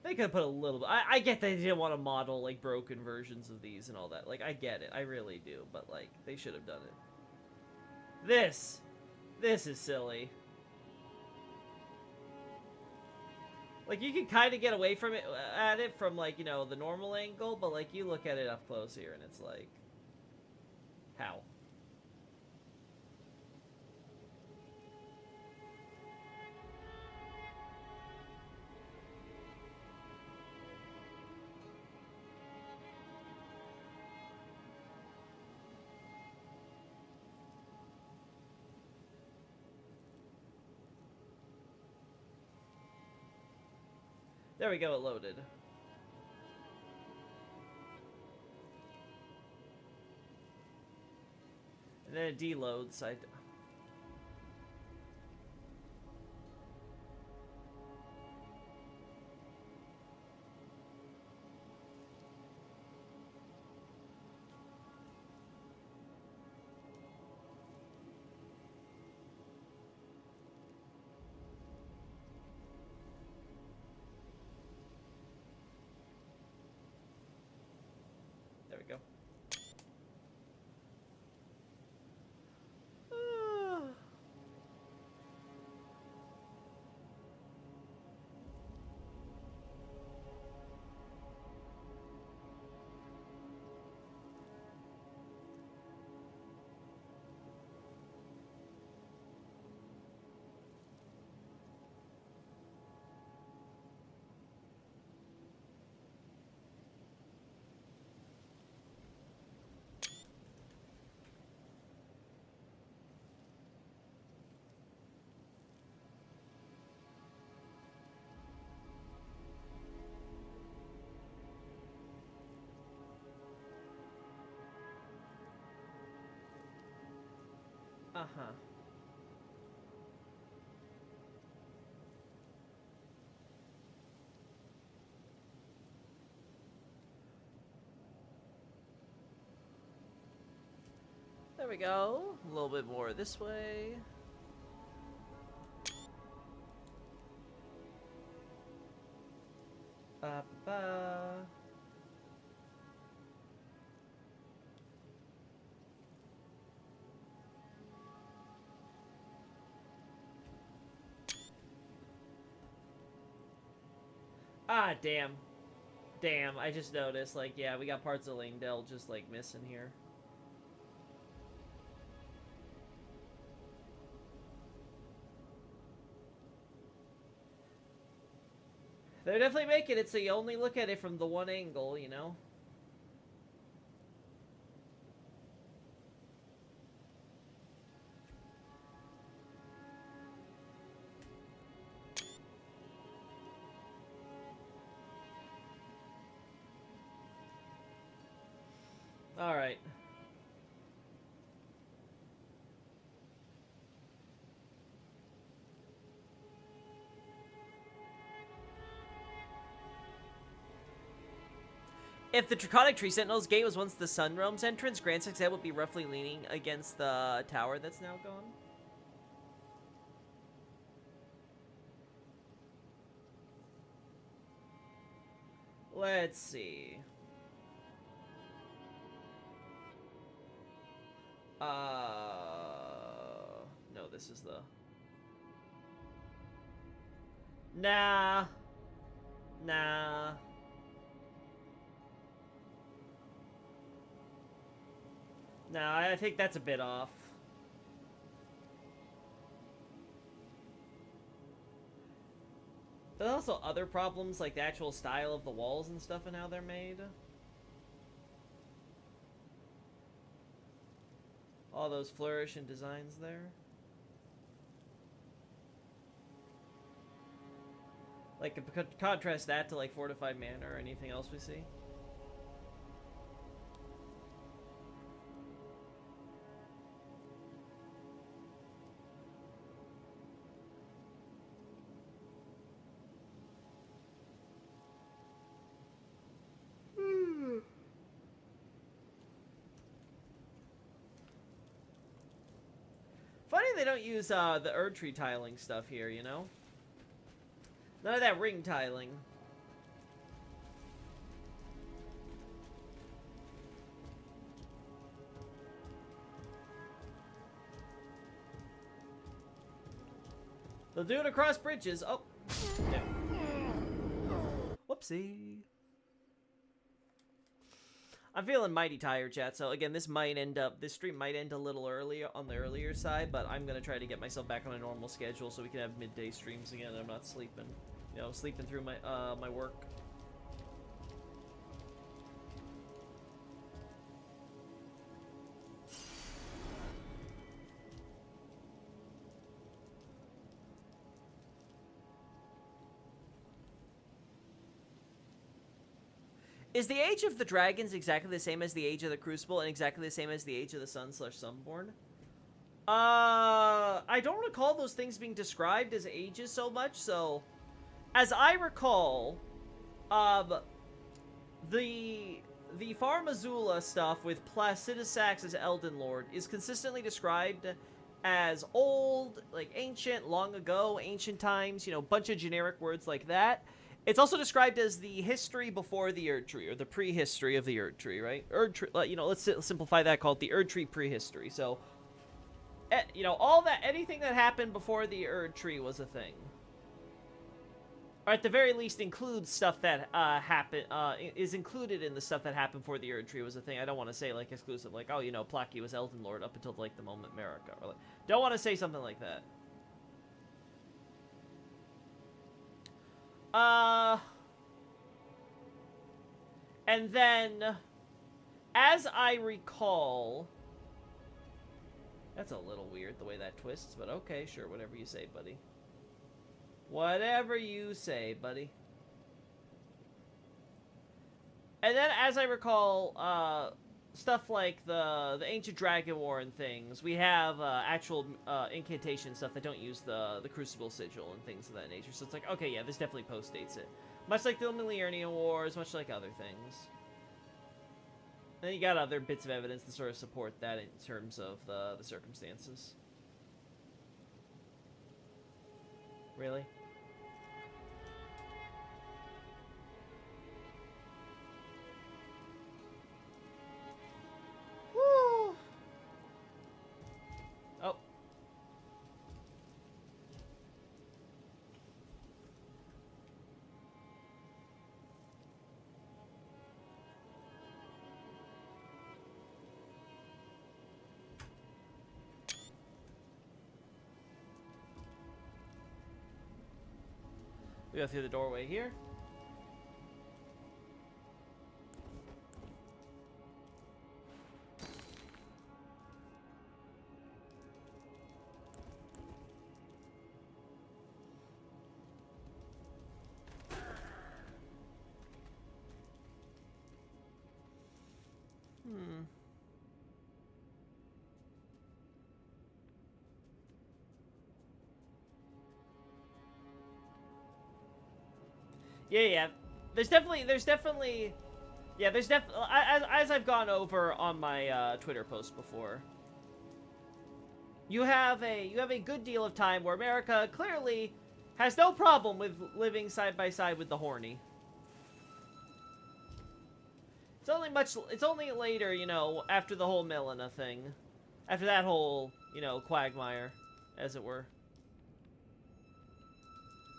They could have put a little bit. I get they didn't want to model, like, broken versions of these and all that. Like, I get it. I really do. But, like, they should have done it. This is silly. Like, you can kind of get away from it, from, like, you know, the normal angle. But, like, you look at it up close here and it's like, how? There we go, it loaded. And then it deloads. There we go. Uh-huh. There we go. A little bit more this way. Ba-ba. Ah, damn. Damn, I just noticed, like, yeah, we got parts of Langdell just, like, missing here. They're definitely making it so you only look at it from the one angle, you know? Alright. If the Draconic Tree Sentinel's gate was once the Sun Realm's entrance, Grand Six Head would be roughly leaning against the tower that's now gone. Let's see. No, this is the... Nah. Nah. No, I think that's a bit off. There's also other problems, like the actual style of the walls and stuff and how they're made. All those flourishing designs there. Like, contrast that to, like, Fortified Manor or anything else we see. Funny they don't use the Erdtree tiling stuff here, you know? None of that ring tiling. They'll do it across bridges. Oh. No. Whoopsie. I'm feeling mighty tired, chat, so again, this stream might end a little early on the earlier side, but I'm gonna try to get myself back on a normal schedule so we can have midday streams again and I'm not sleeping. You know, sleeping through my, my work. Is the Age of the Dragons exactly the same as the Age of the Crucible and exactly the same as the Age of the Sun/Sunborn? I don't recall those things being described as ages so much, so... As I recall, the Farum Azula stuff with Placidus Sax as Elden Lord is consistently described as old, like ancient, long ago, ancient times, you know, bunch of generic words like that. It's also described as the history before the Erdtree, or the prehistory of the Erdtree, right? Erdtree, you know, let's simplify that, called the Erdtree prehistory. So, you know, all that, anything that happened before the Erdtree was a thing. Or at the very least includes stuff that is included in the stuff that happened before the Erdtree was a thing. I don't want to say, like, exclusive, like, oh, you know, Plaki was Elden Lord up until, like, the moment Marika. Or, like, don't want to say something like that. And then, as I recall... That's a little weird, the way that twists, but okay, sure, whatever you say, buddy. Whatever you say, buddy. And then, as I recall, stuff like the ancient dragon war and things, we have actual incantation stuff that don't use the crucible sigil and things of that nature. So it's like, okay, yeah, this definitely post-dates it. Much like the Millennium Wars, much like other things. And then you got other bits of evidence to sort of support that in terms of the circumstances. Really? Woo! Oh. We go through the doorway here. Yeah. There's definitely, as I've gone over on my Twitter post before, you have a good deal of time where America clearly has no problem with living side by side with the horny. It's only later, you know, after the whole Melina thing, after that whole, you know, quagmire, as it were,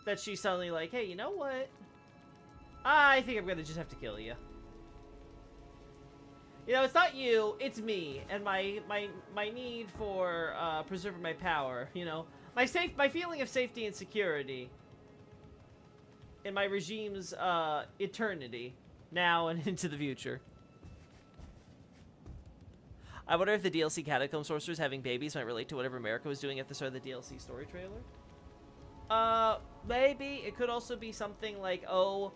that she's suddenly like, hey, you know what? I think I'm gonna just have to kill you. You know, it's not you, it's me, and my need for preserving my power. You know, my feeling of safety and security in my regime's eternity, now and into the future. I wonder if the DLC Catacomb Sorcerers having babies might relate to whatever America was doing at the start of the DLC story trailer. Maybe it could also be something like, oh,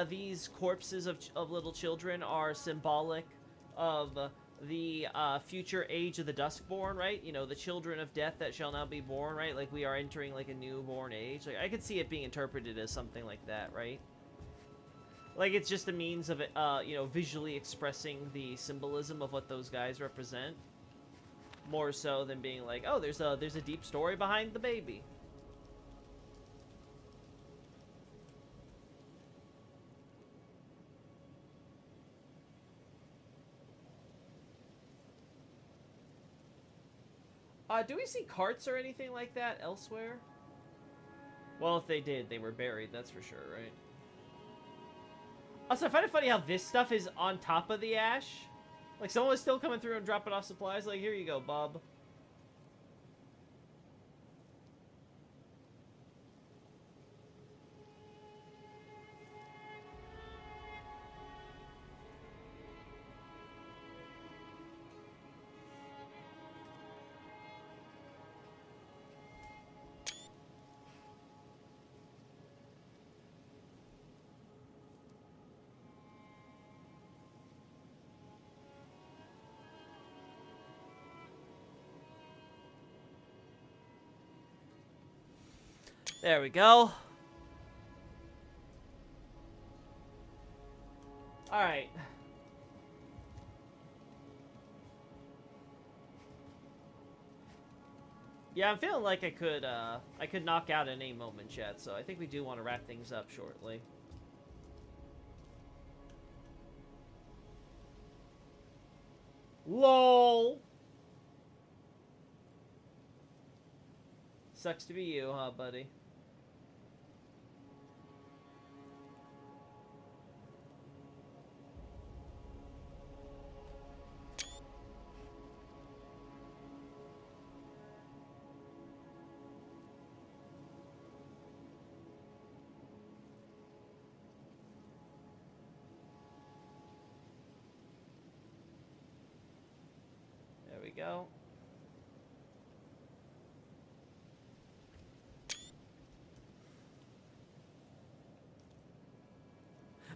these corpses of little children are symbolic of the future age of the Duskborn, right? You know, the children of death that shall now be born, right? Like, we are entering, like, a newborn age. Like, I could see it being interpreted as something like that, right? Like, it's just a means of, you know, visually expressing the symbolism of what those guys represent. More so than being like, oh, there's a deep story behind the baby. Do we see carts or anything like that elsewhere? Well, if they did, they were buried, that's for sure, right? Also, I find it funny how this stuff is on top of the ash. Like, someone was still coming through and dropping off supplies. Like, here you go, Bob. There we go. Alright. Yeah, I'm feeling like I could knock out at any moment yet, so I think we do want to wrap things up shortly. LOL! Sucks to be you, huh, buddy? There we go.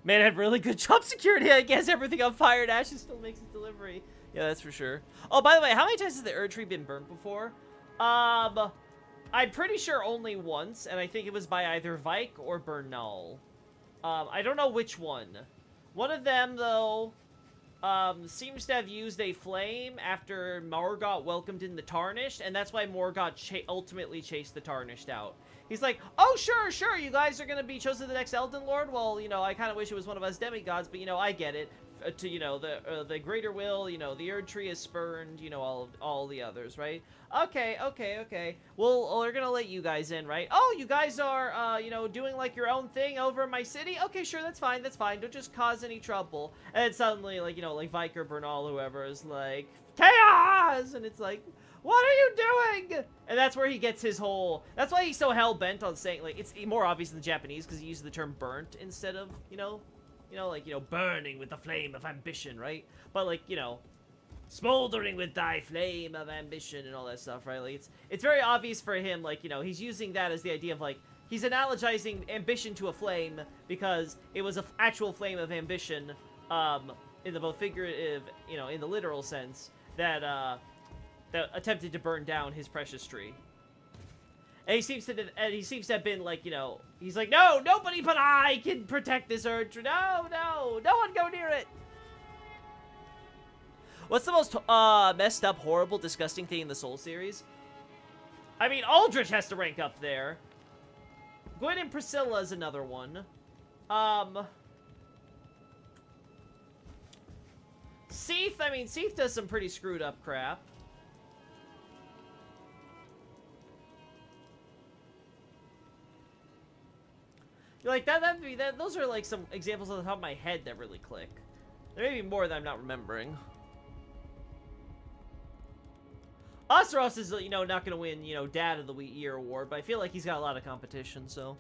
Man, it had really good job security. I guess everything on fire and ashes still makes its delivery. Yeah, that's for sure. Oh, by the way, how many times has the Erd Tree been burnt before? I'm pretty sure only once, and I think it was by either Vike or Bernal. I don't know which one. One of them, though, seems to have used a flame after Morgott welcomed in the Tarnished, and that's why Morgott ultimately chased the Tarnished out. He's like, oh, sure, you guys are gonna be chosen the next Elden Lord? Well, you know, I kind of wish it was one of us demigods, but, you know, I get it. You know, the greater will, you know, the Erd Tree is spurned, you know, all the others, right? Okay. Well, they're gonna let you guys in, right? Oh, you guys are, you know, doing, like, your own thing over in my city? Okay, sure, that's fine. Don't just cause any trouble. And then suddenly, like, you know, like, Viker, Bernal, whoever is like, chaos! And it's like, what are you doing? And that's where he gets his whole... That's why he's so hell-bent on saying, like, it's more obvious in the Japanese, because he uses the term burnt instead of, you know, like, you know, burning with the flame of ambition, right? But, like, you know, smoldering with thy flame of ambition and all that stuff, right? Like, it's very obvious for him, like, you know, he's using that as the idea of, like, he's analogizing ambition to a flame because it was an actual flame of ambition, in the both figurative, you know, in the literal sense, that attempted to burn down his precious tree. And he seems to have been like, you know, he's like, no, nobody but I can protect this Erd Tree. No one go near it. What's the most messed up, horrible, disgusting thing in the Soul series? I mean, Aldrich has to rank up there. Gwen and Priscilla is another one. Seath, I mean, Seath does some pretty screwed up crap. Like, those are, like, some examples on the top of my head that really click. There may be more that I'm not remembering. Astaros is, you know, not gonna win, you know, Dad of the Year award, but I feel like he's got a lot of competition, so...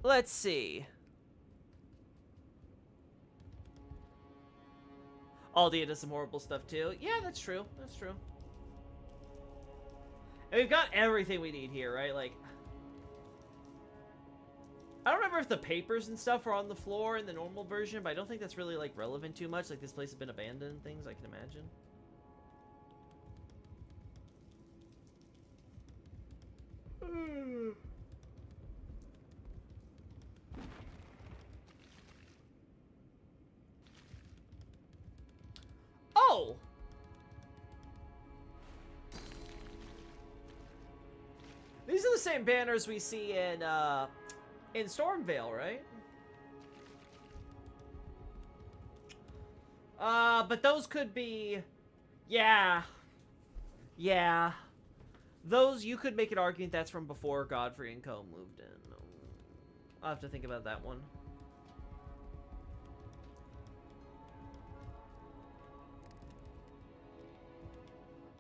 Let's see. Aldia does some horrible stuff too. Yeah, that's true. That's true. And we've got everything we need here, right? Like, I don't remember if the papers and stuff are on the floor in the normal version, but I don't think that's really, like, relevant too much. Like, this place has been abandoned and things, I can imagine. Oh! These are the same banners we see in Stormvale, right? But those could be... Yeah. Yeah. Those, you could make an argument that's from before Godfrey and Co. moved in. I'll have to think about that one.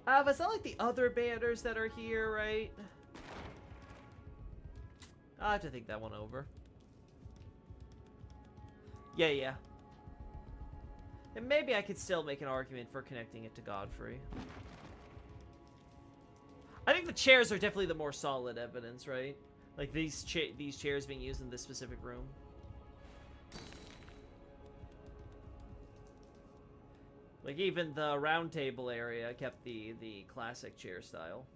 But it's not like the other banners that are here, right? I'll have to think that one over. Yeah. And maybe I could still make an argument for connecting it to Godfrey. I think the chairs are definitely the more solid evidence, right? Like these chairs being used in this specific room. Like, even the round table area kept the classic chair style.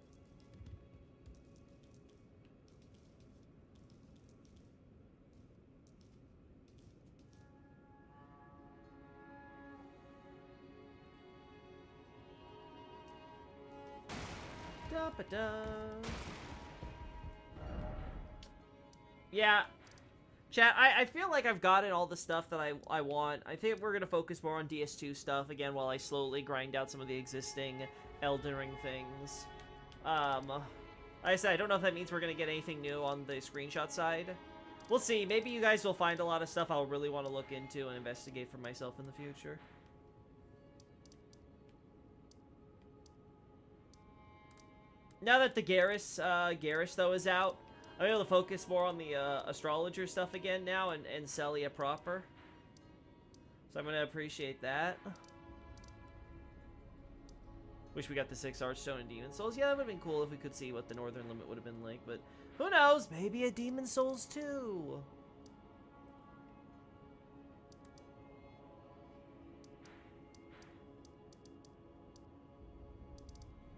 Da-ba-da. Yeah. Chat, I feel like I've gotten all the stuff that I want. I think we're going to focus more on DS2 stuff, again, while I slowly grind out some of the existing Elden Ring things. Like I said, I don't know if that means we're going to get anything new on the screenshot side. We'll see. Maybe you guys will find a lot of stuff I'll really want to look into and investigate for myself in the future. Now that the Garrus, though, is out, I'm able to focus more on the astrologer stuff again now and Celia proper. So I'm gonna appreciate that. Wish we got the 6 Archstone and Demon Souls. Yeah, that would have been cool if we could see what the Northern Limit would have been like, but who knows? Maybe a Demon Souls too.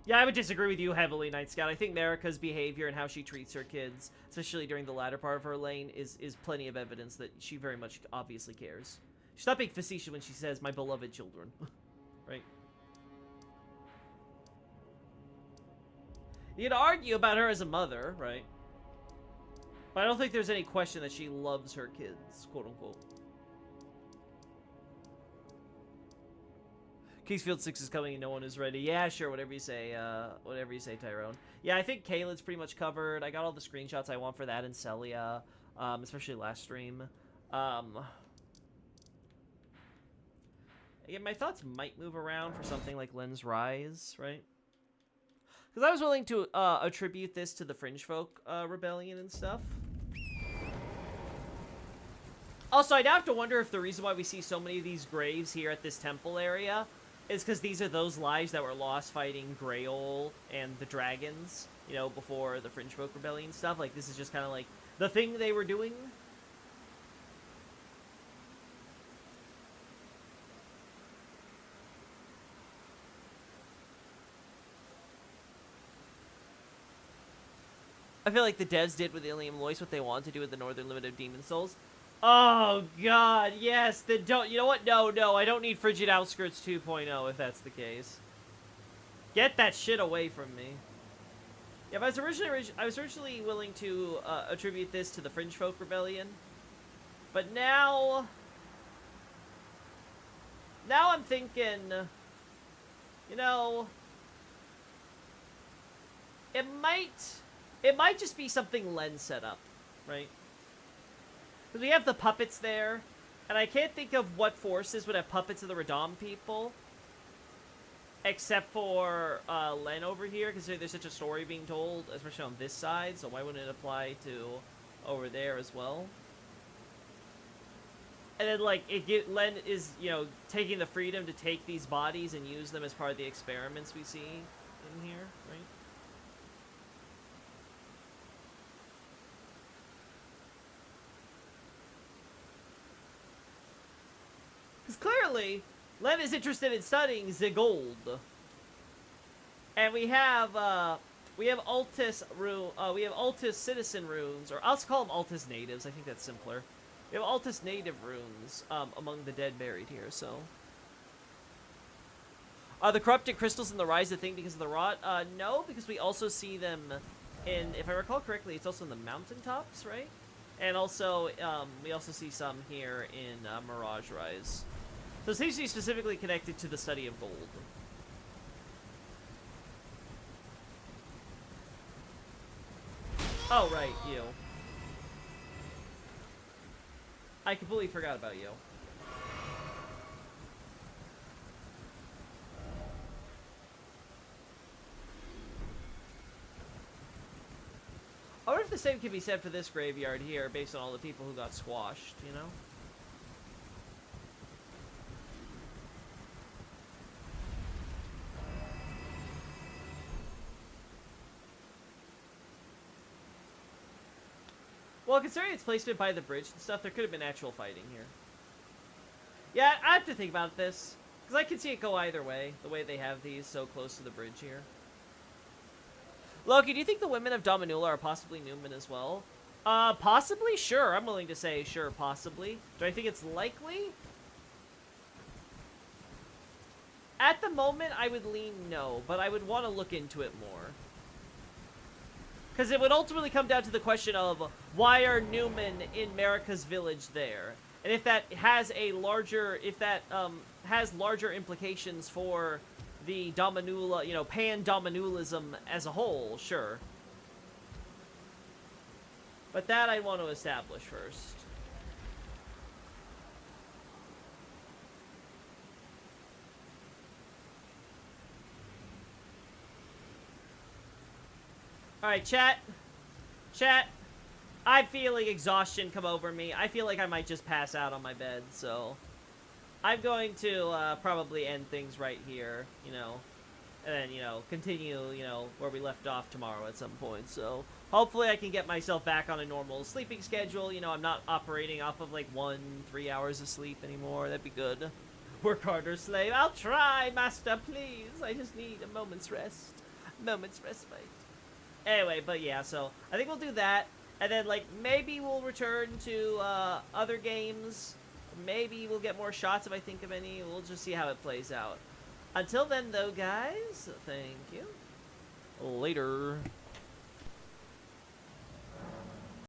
Yeah, I would disagree with you heavily, Night Scout. I think Marika's behavior and how she treats her kids, especially during the latter part of her reign, is plenty of evidence that she very much obviously cares. She's not being facetious when she says, "my beloved children." Right? You can argue about her as a mother, right? But I don't think there's any question that she loves her kids, quote-unquote. Kingsfield 6 is coming and no one is ready. Yeah, sure, whatever you say, Tyrone. Yeah, I think Caelid's pretty much covered. I got all the screenshots I want for that in Celia, especially last stream. Again, my thoughts might move around for something like Len's Rise, right? Because I was willing to attribute this to the Fringe Folk rebellion and stuff. Also, I'd have to wonder if the reason why we see so many of these graves here at this temple area is because these are those lives that were lost fighting Grail and the dragons, you know, before the Fringe Folk rebellion stuff. Like, this is just kind of like the thing they were doing. I feel like the devs did with Ilium Lois what they wanted to do with the Northern Limit of Demon Souls. Oh, God, yes. You know what? No, I don't need Frigid Outskirts 2.0 if that's the case. Get that shit away from me. Yeah, but I was originally willing to attribute this to the Fringe Folk Rebellion. But now I'm thinking, you know, it might just be something Len set up, right? Because we have the puppets there, and I can't think of what forces would have puppets of the Radam people, except for Len over here, because there's such a story being told, especially on this side, so why wouldn't it apply to over there as well? And then, like, Len is, you know, taking the freedom to take these bodies and use them as part of the experiments we see in here, right? Because clearly, Len is interested in studying the gold. And we have Altus citizen runes, or I'll call them Altus natives, I think that's simpler. We have Altus native runes among the dead buried here, so. Are the corrupted crystals in the Rise a thing because of the rot? No, because we also see them in, if I recall correctly, it's also in the mountaintops, right? And also, we also see some here in Mirage Rise. So it seems to be specifically connected to the study of gold. Oh, right, you. I completely forgot about you. I wonder if the same can be said for this graveyard here, based on all the people who got squashed, you know? Well, considering its placement by the bridge and stuff, there could have been actual fighting here. Yeah, I have to think about this, because I can see it go either way, the way they have these so close to the bridge here. Loki, do you think the women of Dominula are possibly Newman as well? Possibly? Sure. I'm willing to say sure, possibly. Do I think it's likely? At the moment, I would lean no, but I would want to look into it more. Because it would ultimately come down to the question of why are Newman in Marika's village there? And if that has a larger, has larger implications for the Dominula, you know, pan-Dominulism as a whole, sure. But that I want to establish first. Alright, chat. Chat. I'm feeling exhaustion come over me. I feel like I might just pass out on my bed, so I'm going to probably end things right here, you know, and then, you know, continue, you know, where we left off tomorrow at some point. So hopefully I can get myself back on a normal sleeping schedule. You know, I'm not operating off of like 3 hours of sleep anymore. That'd be good. Work harder, slave. I'll try, master, please. I just need a moment's rest. Moment's respite. Anyway, but yeah, so I think we'll do that. And then, like, maybe we'll return to other games. Maybe we'll get more shots if I think of any. We'll just see how it plays out. Until then, though, guys, thank you. Later.